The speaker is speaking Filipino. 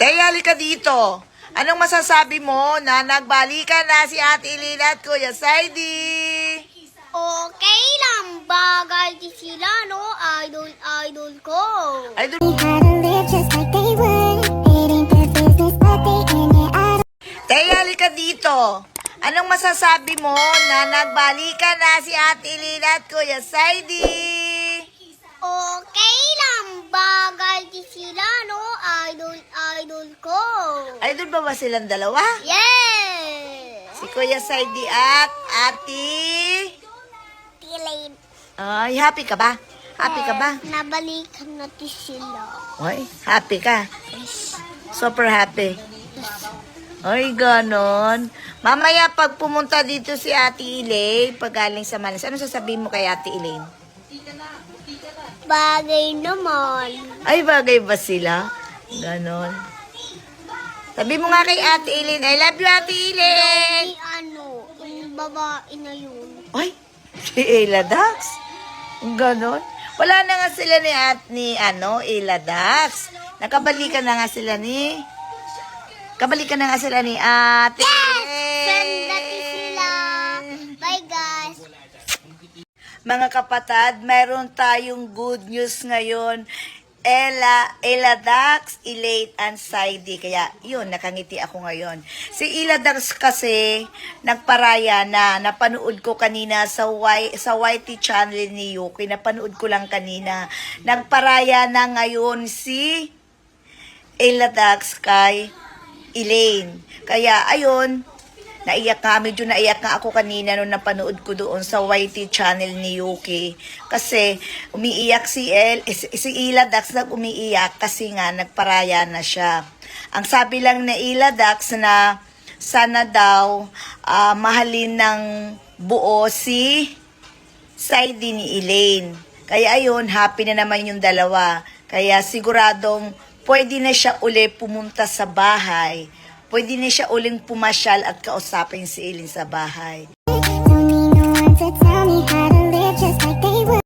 Teya, halika dito. Anong masasabi mo na nagbalikan na si Ate Ilina at Kuya Saidi? Okay lang, bagay di sila, no? Idol ko. Ay, Teya, halika dito. Anong masasabi mo na nagbalikan na si Ate Ilina at Kuya Saidi? Okay lang, bagay di sila, no? Idol ko. Idol ba silang dalawa? Yes! Si Kuya Saidi at Ate... Tilay. Ay, happy ka ba? Happy ka ba? Nabalikan natin sila. Ay, happy ka? Super happy. Ay, ganon. Mamaya pag pumunta dito si Ate Elaine, pag galing sa Malas, ano sasabihin mo kay Ate Elaine? Bagay naman. Ay, bagay ba sila? Ganon. Sabi mo nga kay Ate Elaine, I love you, Ate Elaine. Yung babae na yun. Ay, si Ella Dax. Ganon. Wala na nga sila ni Ella Dax. Nakabalikan na nga sila ni... Kabalikan na nga sila ni Ate. Friend natin sila. Bye, guys. Mga kapatid, mayroon tayong good news ngayon. Ella Dax, Elaine, and Saidi. Kaya, yun, nakangiti ako ngayon. Si Ella Dax kasi, nagparaya na. Napanood ko kanina sa YT channel ni Yuki. Napanood ko lang kanina. Nagparaya na ngayon si Ella Dax kay Elaine. Kaya, ayun, medyo naiyak nga ako kanina nung napanood ko doon sa YT channel ni Yuki. Kasi, umiiyak si Ella Dax umiiyak kasi nga, nagparaya na siya. Ang sabi lang ni Ella Dax na, sana daw, mahalin ng buo si Saidi ni Elaine. Kaya ayun, happy na naman yung dalawa. Kaya siguradong, pwede na siya uli pumunta sa bahay. Pwede na siya uling pumasyal at kausapin si Elaine sa bahay. Don't need no one to tell me how to live just like they